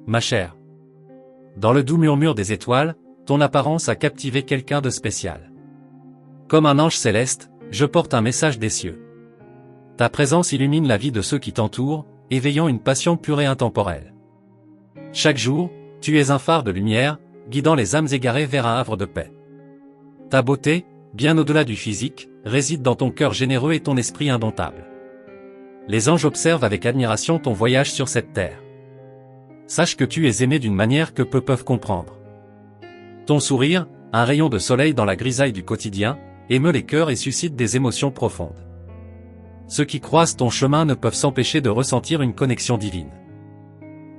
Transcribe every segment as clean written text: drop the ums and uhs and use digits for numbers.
ma chère. Dans le doux murmure des étoiles, ton apparence a captivé quelqu'un de spécial. Comme un ange céleste, je porte un message des cieux. Ta présence illumine la vie de ceux qui t'entourent, éveillant une passion pure et intemporelle. Chaque jour, tu es un phare de lumière, guidant les âmes égarées vers un havre de paix. Ta beauté, bien au-delà du physique, réside dans ton cœur généreux et ton esprit indomptable. Les anges observent avec admiration ton voyage sur cette terre. Sache que tu es aimé d'une manière que peu peuvent comprendre. Ton sourire, un rayon de soleil dans la grisaille du quotidien, émeut les cœurs et suscite des émotions profondes. Ceux qui croisent ton chemin ne peuvent s'empêcher de ressentir une connexion divine.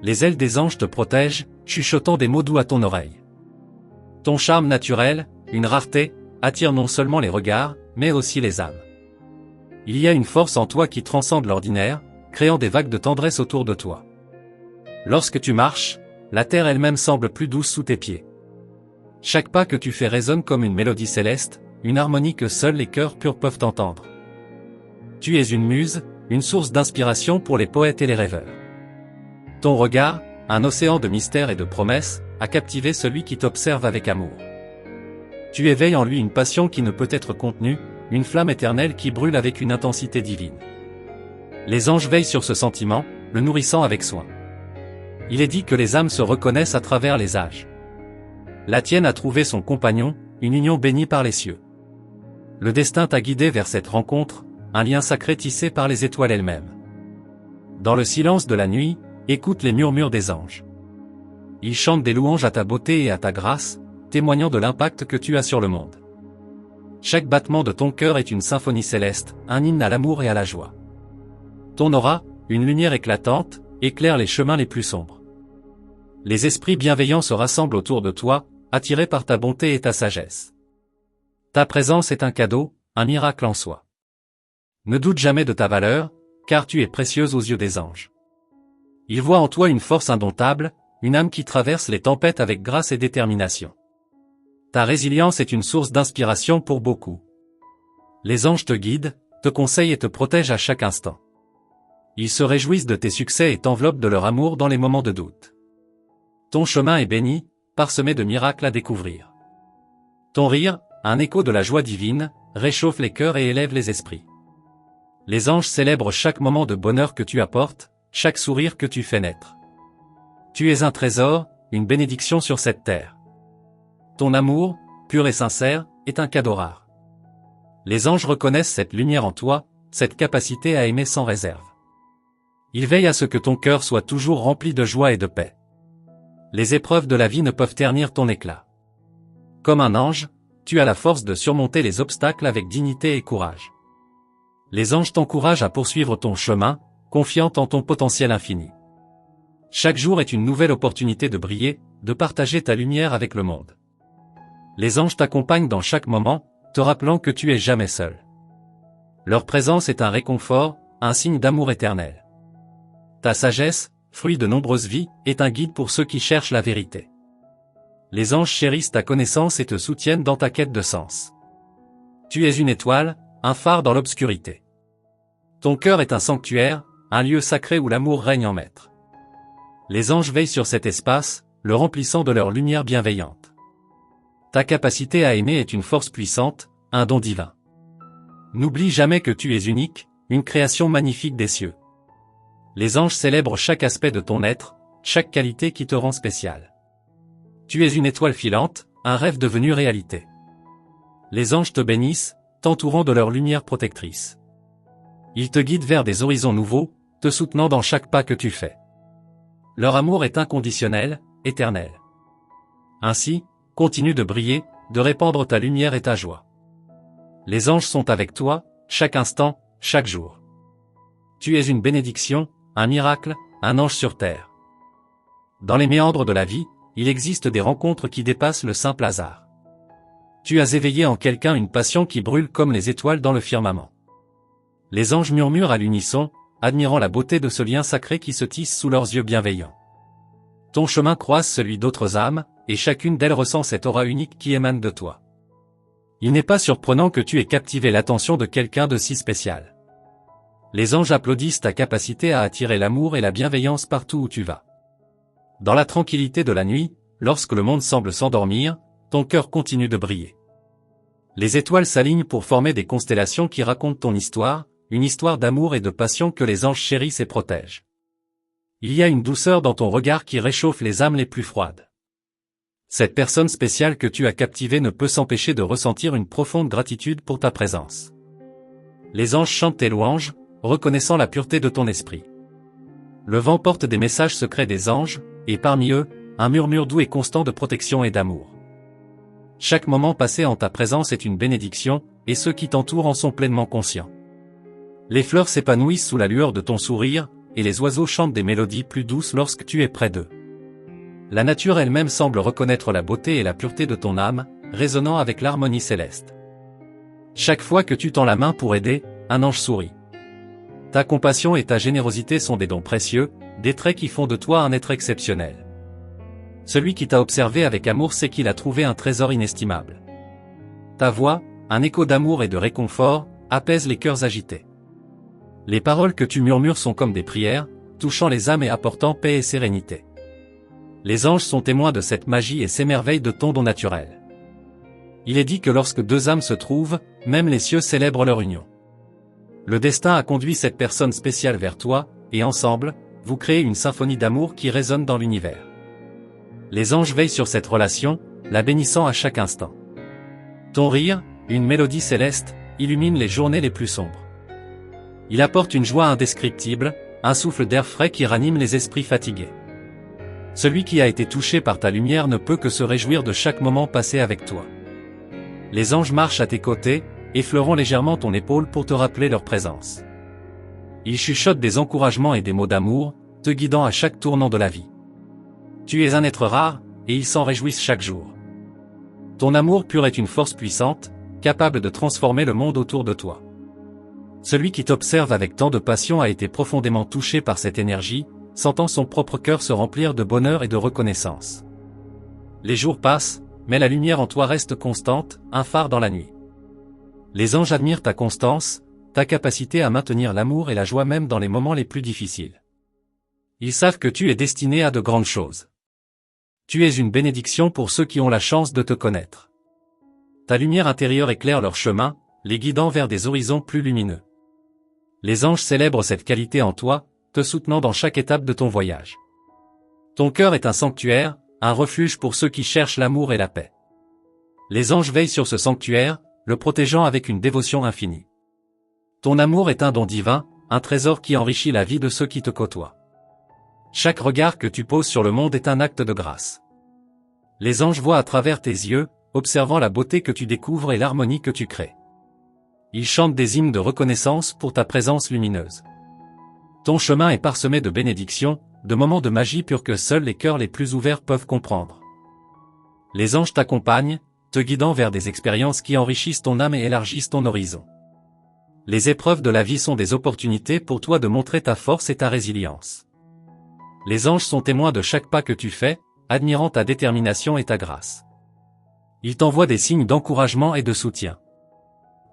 Les ailes des anges te protègent, chuchotant des mots doux à ton oreille. Ton charme naturel, une rareté, attire non seulement les regards, mais aussi les âmes. Il y a une force en toi qui transcende l'ordinaire, créant des vagues de tendresse autour de toi. Lorsque tu marches, la terre elle-même semble plus douce sous tes pieds. Chaque pas que tu fais résonne comme une mélodie céleste, une harmonie que seuls les cœurs purs peuvent entendre. Tu es une muse, une source d'inspiration pour les poètes et les rêveurs. Ton regard, un océan de mystères et de promesses, a captivé celui qui t'observe avec amour. Tu éveilles en lui une passion qui ne peut être contenue, une flamme éternelle qui brûle avec une intensité divine. Les anges veillent sur ce sentiment, le nourrissant avec soin. Il est dit que les âmes se reconnaissent à travers les âges. La tienne a trouvé son compagnon, une union bénie par les cieux. Le destin t'a guidé vers cette rencontre, un lien sacré tissé par les étoiles elles-mêmes. Dans le silence de la nuit, écoute les murmures des anges. Ils chantent des louanges à ta beauté et à ta grâce, témoignant de l'impact que tu as sur le monde. Chaque battement de ton cœur est une symphonie céleste, un hymne à l'amour et à la joie. Ton aura, une lumière éclatante, éclaire les chemins les plus sombres. Les esprits bienveillants se rassemblent autour de toi, attirés par ta bonté et ta sagesse. Ta présence est un cadeau, un miracle en soi. Ne doute jamais de ta valeur, car tu es précieuse aux yeux des anges. Ils voient en toi une force indomptable, une âme qui traverse les tempêtes avec grâce et détermination. Ta résilience est une source d'inspiration pour beaucoup. Les anges te guident, te conseillent et te protègent à chaque instant. Ils se réjouissent de tes succès et t'enveloppent de leur amour dans les moments de doute. Ton chemin est béni, parsemé de miracles à découvrir. Ton rire, un écho de la joie divine, réchauffe les cœurs et élève les esprits. Les anges célèbrent chaque moment de bonheur que tu apportes, chaque sourire que tu fais naître. Tu es un trésor, une bénédiction sur cette terre. Ton amour, pur et sincère, est un cadeau rare. Les anges reconnaissent cette lumière en toi, cette capacité à aimer sans réserve. Ils veillent à ce que ton cœur soit toujours rempli de joie et de paix. Les épreuves de la vie ne peuvent ternir ton éclat. Comme un ange, tu as la force de surmonter les obstacles avec dignité et courage. Les anges t'encouragent à poursuivre ton chemin, confiant en ton potentiel infini. Chaque jour est une nouvelle opportunité de briller, de partager ta lumière avec le monde. Les anges t'accompagnent dans chaque moment, te rappelant que tu es jamais seul. Leur présence est un réconfort, un signe d'amour éternel. Ta sagesse, fruit de nombreuses vies, est un guide pour ceux qui cherchent la vérité. Les anges chérissent ta connaissance et te soutiennent dans ta quête de sens. Tu es une étoile, un phare dans l'obscurité. Ton cœur est un sanctuaire, un lieu sacré où l'amour règne en maître. Les anges veillent sur cet espace, le remplissant de leur lumière bienveillante. Ta capacité à aimer est une force puissante, un don divin. N'oublie jamais que tu es unique, une création magnifique des cieux. Les anges célèbrent chaque aspect de ton être, chaque qualité qui te rend spécial. Tu es une étoile filante, un rêve devenu réalité. Les anges te bénissent, t'entourant de leur lumière protectrice. Ils te guident vers des horizons nouveaux, te soutenant dans chaque pas que tu fais. Leur amour est inconditionnel, éternel. Ainsi, continue de briller, de répandre ta lumière et ta joie. Les anges sont avec toi, chaque instant, chaque jour. Tu es une bénédiction, un miracle, un ange sur terre. Dans les méandres de la vie, il existe des rencontres qui dépassent le simple hasard. Tu as éveillé en quelqu'un une passion qui brûle comme les étoiles dans le firmament. Les anges murmurent à l'unisson, admirant la beauté de ce lien sacré qui se tisse sous leurs yeux bienveillants. Ton chemin croise celui d'autres âmes, et chacune d'elles ressent cette aura unique qui émane de toi. Il n'est pas surprenant que tu aies captivé l'attention de quelqu'un de si spécial. Les anges applaudissent ta capacité à attirer l'amour et la bienveillance partout où tu vas. Dans la tranquillité de la nuit, lorsque le monde semble s'endormir, ton cœur continue de briller. Les étoiles s'alignent pour former des constellations qui racontent ton histoire, une histoire d'amour et de passion que les anges chérissent et protègent. Il y a une douceur dans ton regard qui réchauffe les âmes les plus froides. Cette personne spéciale que tu as captivée ne peut s'empêcher de ressentir une profonde gratitude pour ta présence. Les anges chantent tes louanges, reconnaissant la pureté de ton esprit. Le vent porte des messages secrets des anges, et parmi eux, un murmure doux et constant de protection et d'amour. Chaque moment passé en ta présence est une bénédiction, et ceux qui t'entourent en sont pleinement conscients. Les fleurs s'épanouissent sous la lueur de ton sourire, et les oiseaux chantent des mélodies plus douces lorsque tu es près d'eux. La nature elle-même semble reconnaître la beauté et la pureté de ton âme, résonnant avec l'harmonie céleste. Chaque fois que tu tends la main pour aider, un ange sourit. Ta compassion et ta générosité sont des dons précieux, des traits qui font de toi un être exceptionnel. Celui qui t'a observé avec amour sait qu'il a trouvé un trésor inestimable. Ta voix, un écho d'amour et de réconfort, apaise les cœurs agités. Les paroles que tu murmures sont comme des prières, touchant les âmes et apportant paix et sérénité. Les anges sont témoins de cette magie et s'émerveillent de ton don naturel. Il est dit que lorsque deux âmes se trouvent, même les cieux célèbrent leur union. Le destin a conduit cette personne spéciale vers toi, et ensemble, vous créez une symphonie d'amour qui résonne dans l'univers. Les anges veillent sur cette relation, la bénissant à chaque instant. Ton rire, une mélodie céleste, illumine les journées les plus sombres. Il apporte une joie indescriptible, un souffle d'air frais qui ranime les esprits fatigués. Celui qui a été touché par ta lumière ne peut que se réjouir de chaque moment passé avec toi. Les anges marchent à tes côtés, effleurant légèrement ton épaule pour te rappeler leur présence. Ils chuchotent des encouragements et des mots d'amour, te guidant à chaque tournant de la vie. Tu es un être rare, et ils s'en réjouissent chaque jour. Ton amour pur est une force puissante, capable de transformer le monde autour de toi. Celui qui t'observe avec tant de passion a été profondément touché par cette énergie, sentant son propre cœur se remplir de bonheur et de reconnaissance. Les jours passent, mais la lumière en toi reste constante, un phare dans la nuit. Les anges admirent ta constance, ta capacité à maintenir l'amour et la joie même dans les moments les plus difficiles. Ils savent que tu es destiné à de grandes choses. Tu es une bénédiction pour ceux qui ont la chance de te connaître. Ta lumière intérieure éclaire leur chemin, les guidant vers des horizons plus lumineux. Les anges célèbrent cette qualité en toi, te soutenant dans chaque étape de ton voyage. Ton cœur est un sanctuaire, un refuge pour ceux qui cherchent l'amour et la paix. Les anges veillent sur ce sanctuaire, le protégeant avec une dévotion infinie. Ton amour est un don divin, un trésor qui enrichit la vie de ceux qui te côtoient. Chaque regard que tu poses sur le monde est un acte de grâce. Les anges voient à travers tes yeux, observant la beauté que tu découvres et l'harmonie que tu crées. Ils chantent des hymnes de reconnaissance pour ta présence lumineuse. Ton chemin est parsemé de bénédictions, de moments de magie pure que seuls les cœurs les plus ouverts peuvent comprendre. Les anges t'accompagnent, te guidant vers des expériences qui enrichissent ton âme et élargissent ton horizon. Les épreuves de la vie sont des opportunités pour toi de montrer ta force et ta résilience. Les anges sont témoins de chaque pas que tu fais, admirant ta détermination et ta grâce. Ils t'envoient des signes d'encouragement et de soutien.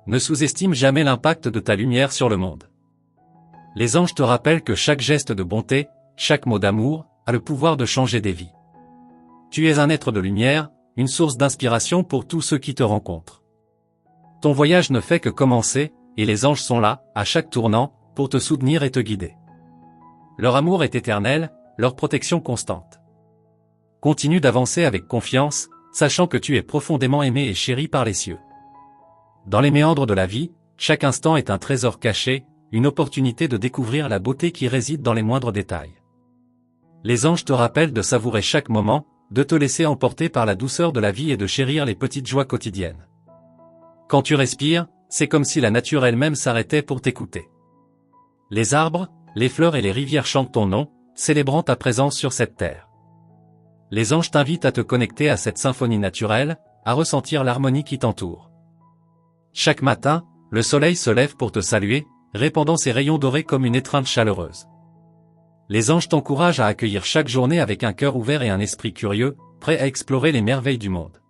Ne sous-estime jamais l'impact de ta lumière sur le monde. Les anges te rappellent que chaque geste de bonté, chaque mot d'amour, a le pouvoir de changer des vies. Tu es un être de lumière, une source d'inspiration pour tous ceux qui te rencontrent. Ton voyage ne fait que commencer, et les anges sont là, à chaque tournant, pour te soutenir et te guider. Leur amour est éternel, leur protection constante. Continue d'avancer avec confiance, sachant que tu es profondément aimé et chéri par les cieux. Dans les méandres de la vie, chaque instant est un trésor caché, une opportunité de découvrir la beauté qui réside dans les moindres détails. Les anges te rappellent de savourer chaque moment, de te laisser emporter par la douceur de la vie et de chérir les petites joies quotidiennes. Quand tu respires, c'est comme si la nature elle-même s'arrêtait pour t'écouter. Les arbres, les fleurs et les rivières chantent ton nom, célébrant ta présence sur cette terre. Les anges t'invitent à te connecter à cette symphonie naturelle, à ressentir l'harmonie qui t'entoure. Chaque matin, le soleil se lève pour te saluer, répandant ses rayons dorés comme une étreinte chaleureuse. Les anges t'encouragent à accueillir chaque journée avec un cœur ouvert et un esprit curieux, prêt à explorer les merveilles du monde.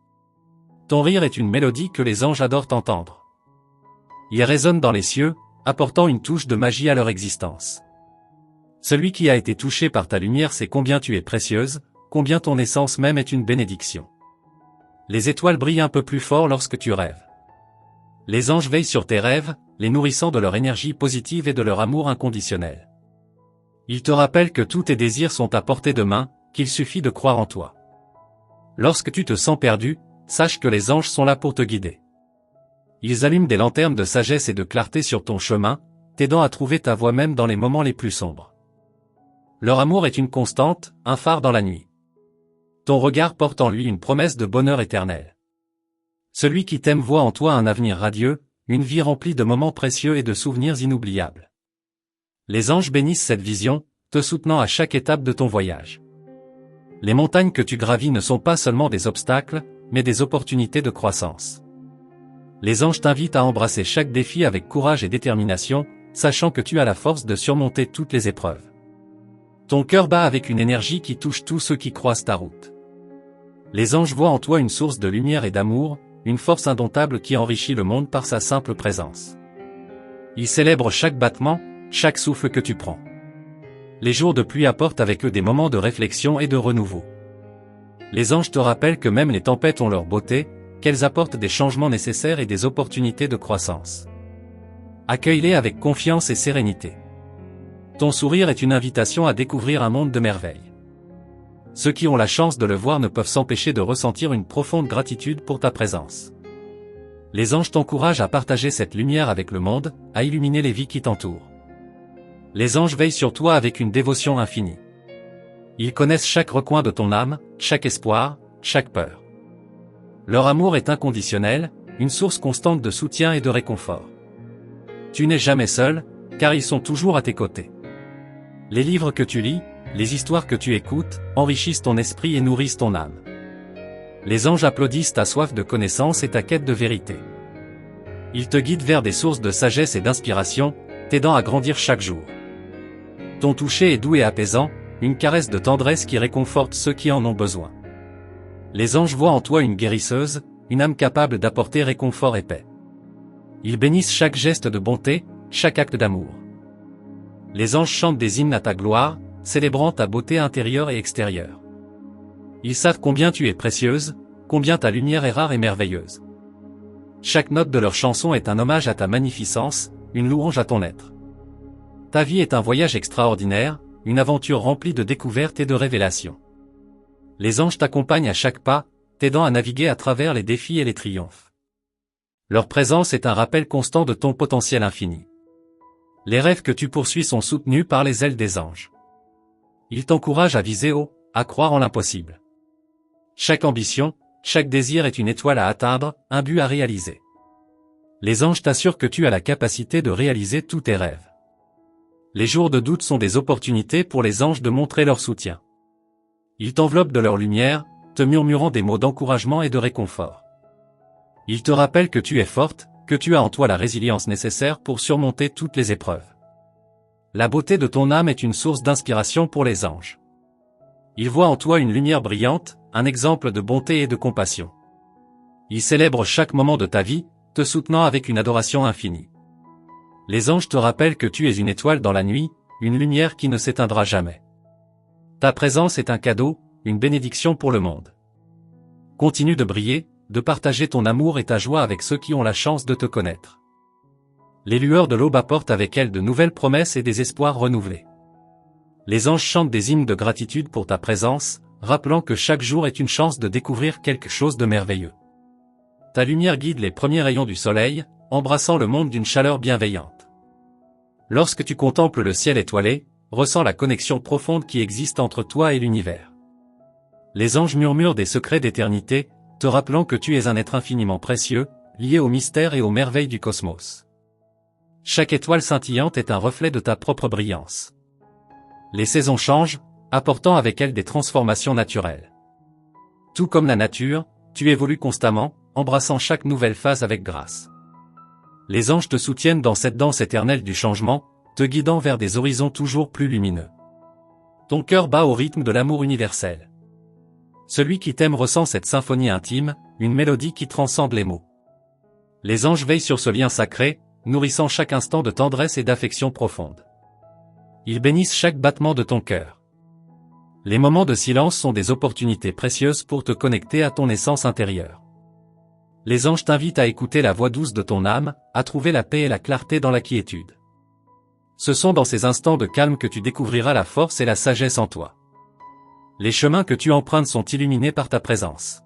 Ton rire est une mélodie que les anges adorent entendre. Il résonne dans les cieux, apportant une touche de magie à leur existence. Celui qui a été touché par ta lumière sait combien tu es précieuse, combien ton essence même est une bénédiction. Les étoiles brillent un peu plus fort lorsque tu rêves. Les anges veillent sur tes rêves, les nourrissant de leur énergie positive et de leur amour inconditionnel. Ils te rappellent que tous tes désirs sont à portée de main, qu'il suffit de croire en toi. Lorsque tu te sens perdu, sache que les anges sont là pour te guider. Ils allument des lanternes de sagesse et de clarté sur ton chemin, t'aidant à trouver ta voie même dans les moments les plus sombres. Leur amour est une constante, un phare dans la nuit. Ton regard porte en lui une promesse de bonheur éternel. Celui qui t'aime voit en toi un avenir radieux, une vie remplie de moments précieux et de souvenirs inoubliables. Les anges bénissent cette vision, te soutenant à chaque étape de ton voyage. Les montagnes que tu gravis ne sont pas seulement des obstacles, mais des opportunités de croissance. Les anges t'invitent à embrasser chaque défi avec courage et détermination, sachant que tu as la force de surmonter toutes les épreuves. Ton cœur bat avec une énergie qui touche tous ceux qui croisent ta route. Les anges voient en toi une source de lumière et d'amour, une force indomptable qui enrichit le monde par sa simple présence. Ils célèbrent chaque battement, chaque souffle que tu prends. Les jours de pluie apportent avec eux des moments de réflexion et de renouveau. Les anges te rappellent que même les tempêtes ont leur beauté, qu'elles apportent des changements nécessaires et des opportunités de croissance. Accueille-les avec confiance et sérénité. Ton sourire est une invitation à découvrir un monde de merveilles. Ceux qui ont la chance de le voir ne peuvent s'empêcher de ressentir une profonde gratitude pour ta présence. Les anges t'encouragent à partager cette lumière avec le monde, à illuminer les vies qui t'entourent. Les anges veillent sur toi avec une dévotion infinie. Ils connaissent chaque recoin de ton âme, chaque espoir, chaque peur. Leur amour est inconditionnel, une source constante de soutien et de réconfort. Tu n'es jamais seul, car ils sont toujours à tes côtés. Les livres que tu lis, les histoires que tu écoutes, enrichissent ton esprit et nourrissent ton âme. Les anges applaudissent ta soif de connaissance et ta quête de vérité. Ils te guident vers des sources de sagesse et d'inspiration, t'aidant à grandir chaque jour. Ton toucher est doux et apaisant, une caresse de tendresse qui réconforte ceux qui en ont besoin. Les anges voient en toi une guérisseuse, une âme capable d'apporter réconfort et paix. Ils bénissent chaque geste de bonté, chaque acte d'amour. Les anges chantent des hymnes à ta gloire, célébrant ta beauté intérieure et extérieure. Ils savent combien tu es précieuse, combien ta lumière est rare et merveilleuse. Chaque note de leur chanson est un hommage à ta magnificence, une louange à ton être. Ta vie est un voyage extraordinaire, une aventure remplie de découvertes et de révélations. Les anges t'accompagnent à chaque pas, t'aidant à naviguer à travers les défis et les triomphes. Leur présence est un rappel constant de ton potentiel infini. Les rêves que tu poursuis sont soutenus par les ailes des anges. Ils t'encouragent à viser haut, à croire en l'impossible. Chaque ambition, chaque désir est une étoile à atteindre, un but à réaliser. Les anges t'assurent que tu as la capacité de réaliser tous tes rêves. Les jours de doute sont des opportunités pour les anges de montrer leur soutien. Ils t'enveloppent de leur lumière, te murmurant des mots d'encouragement et de réconfort. Ils te rappellent que tu es forte, que tu as en toi la résilience nécessaire pour surmonter toutes les épreuves. La beauté de ton âme est une source d'inspiration pour les anges. Ils voient en toi une lumière brillante, un exemple de bonté et de compassion. Ils célèbrent chaque moment de ta vie, te soutenant avec une adoration infinie. Les anges te rappellent que tu es une étoile dans la nuit, une lumière qui ne s'éteindra jamais. Ta présence est un cadeau, une bénédiction pour le monde. Continue de briller, de partager ton amour et ta joie avec ceux qui ont la chance de te connaître. Les lueurs de l'aube apportent avec elles de nouvelles promesses et des espoirs renouvelés. Les anges chantent des hymnes de gratitude pour ta présence, rappelant que chaque jour est une chance de découvrir quelque chose de merveilleux. Ta lumière guide les premiers rayons du soleil, embrassant le monde d'une chaleur bienveillante. Lorsque tu contemples le ciel étoilé, ressens la connexion profonde qui existe entre toi et l'univers. Les anges murmurent des secrets d'éternité, te rappelant que tu es un être infiniment précieux, lié au mystère et aux merveilles du cosmos. Chaque étoile scintillante est un reflet de ta propre brillance. Les saisons changent, apportant avec elles des transformations naturelles. Tout comme la nature, tu évolues constamment, embrassant chaque nouvelle phase avec grâce. Les anges te soutiennent dans cette danse éternelle du changement, te guidant vers des horizons toujours plus lumineux. Ton cœur bat au rythme de l'amour universel. Celui qui t'aime ressent cette symphonie intime, une mélodie qui transcende les mots. Les anges veillent sur ce lien sacré, nourrissant chaque instant de tendresse et d'affection profonde. Ils bénissent chaque battement de ton cœur. Les moments de silence sont des opportunités précieuses pour te connecter à ton essence intérieure. Les anges t'invitent à écouter la voix douce de ton âme, à trouver la paix et la clarté dans la quiétude. Ce sont dans ces instants de calme que tu découvriras la force et la sagesse en toi. Les chemins que tu empruntes sont illuminés par ta présence.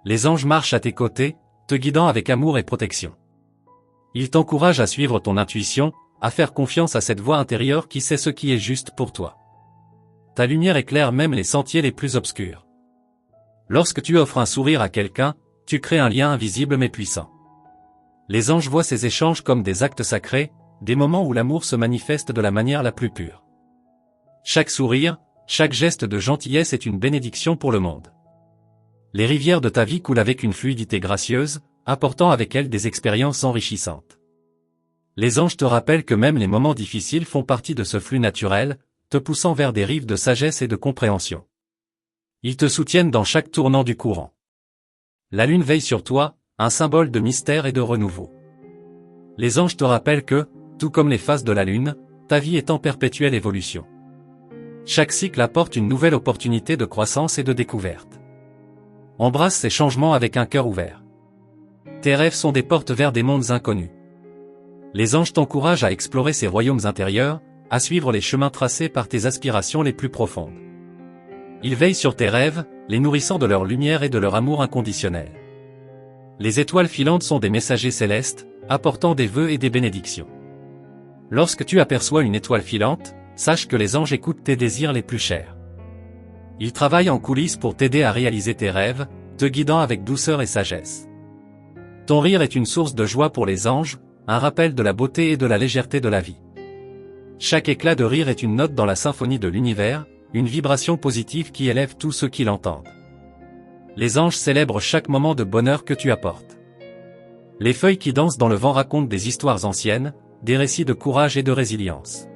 Les anges marchent à tes côtés, te guidant avec amour et protection. Ils t'encouragent à suivre ton intuition, à faire confiance à cette voix intérieure qui sait ce qui est juste pour toi. Ta lumière éclaire même les sentiers les plus obscurs. Lorsque tu offres un sourire à quelqu'un, tu crées un lien invisible mais puissant. Les anges voient ces échanges comme des actes sacrés, des moments où l'amour se manifeste de la manière la plus pure. Chaque sourire, chaque geste de gentillesse est une bénédiction pour le monde. Les rivières de ta vie coulent avec une fluidité gracieuse, apportant avec elles des expériences enrichissantes. Les anges te rappellent que même les moments difficiles font partie de ce flux naturel, te poussant vers des rives de sagesse et de compréhension. Ils te soutiennent dans chaque tournant du courant. La lune veille sur toi, un symbole de mystère et de renouveau. Les anges te rappellent que, tout comme les phases de la lune, ta vie est en perpétuelle évolution. Chaque cycle apporte une nouvelle opportunité de croissance et de découverte. Embrasse ces changements avec un cœur ouvert. Tes rêves sont des portes vers des mondes inconnus. Les anges t'encouragent à explorer ces royaumes intérieurs, à suivre les chemins tracés par tes aspirations les plus profondes. Ils veillent sur tes rêves, les nourrissant de leur lumière et de leur amour inconditionnel. Les étoiles filantes sont des messagers célestes, apportant des vœux et des bénédictions. Lorsque tu aperçois une étoile filante, sache que les anges écoutent tes désirs les plus chers. Ils travaillent en coulisses pour t'aider à réaliser tes rêves, te guidant avec douceur et sagesse. Ton rire est une source de joie pour les anges, un rappel de la beauté et de la légèreté de la vie. Chaque éclat de rire est une note dans la symphonie de l'univers, une vibration positive qui élève tous ceux qui l'entendent. Les anges célèbrent chaque moment de bonheur que tu apportes. Les feuilles qui dansent dans le vent racontent des histoires anciennes, des récits de courage et de résilience.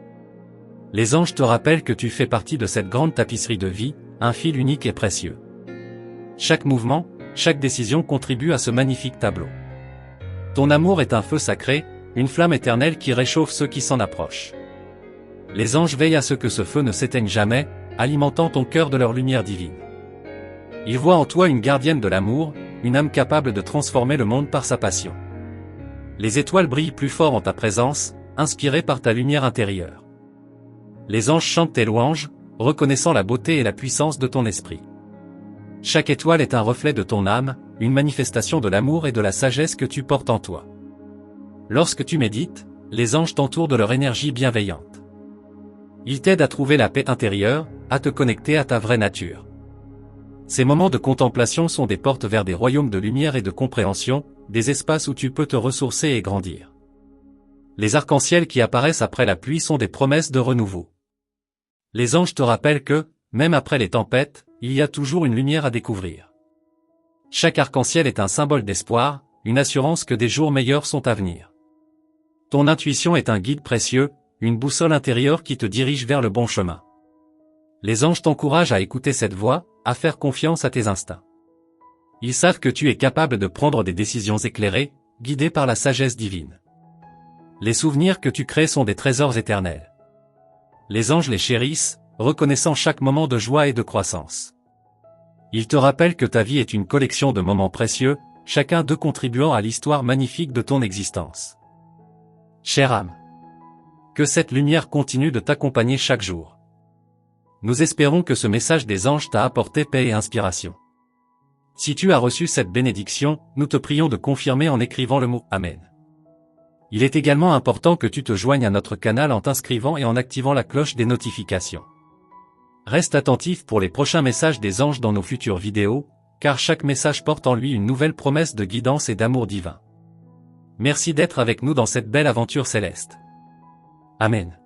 Les anges te rappellent que tu fais partie de cette grande tapisserie de vie, un fil unique et précieux. Chaque mouvement, chaque décision contribue à ce magnifique tableau. Ton amour est un feu sacré, une flamme éternelle qui réchauffe ceux qui s'en approchent. Les anges veillent à ce que ce feu ne s'éteigne jamais, alimentant ton cœur de leur lumière divine. Ils voient en toi une gardienne de l'amour, une âme capable de transformer le monde par sa passion. Les étoiles brillent plus fort en ta présence, inspirées par ta lumière intérieure. Les anges chantent tes louanges, reconnaissant la beauté et la puissance de ton esprit. Chaque étoile est un reflet de ton âme, une manifestation de l'amour et de la sagesse que tu portes en toi. Lorsque tu médites, les anges t'entourent de leur énergie bienveillante. Ils t'aident à trouver la paix intérieure, à te connecter à ta vraie nature. Ces moments de contemplation sont des portes vers des royaumes de lumière et de compréhension, des espaces où tu peux te ressourcer et grandir. Les arcs-en-ciel qui apparaissent après la pluie sont des promesses de renouveau. Les anges te rappellent que, même après les tempêtes, il y a toujours une lumière à découvrir. Chaque arc-en-ciel est un symbole d'espoir, une assurance que des jours meilleurs sont à venir. Ton intuition est un guide précieux, une boussole intérieure qui te dirige vers le bon chemin. Les anges t'encouragent à écouter cette voix, à faire confiance à tes instincts. Ils savent que tu es capable de prendre des décisions éclairées, guidées par la sagesse divine. Les souvenirs que tu crées sont des trésors éternels. Les anges les chérissent, reconnaissant chaque moment de joie et de croissance. Ils te rappellent que ta vie est une collection de moments précieux, chacun d'eux contribuant à l'histoire magnifique de ton existence. Chère âme, que cette lumière continue de t'accompagner chaque jour. Nous espérons que ce message des anges t'a apporté paix et inspiration. Si tu as reçu cette bénédiction, nous te prions de confirmer en écrivant le mot « Amen ». Il est également important que tu te joignes à notre canal en t'inscrivant et en activant la cloche des notifications. Reste attentif pour les prochains messages des anges dans nos futures vidéos, car chaque message porte en lui une nouvelle promesse de guidance et d'amour divin. Merci d'être avec nous dans cette belle aventure céleste. Amen.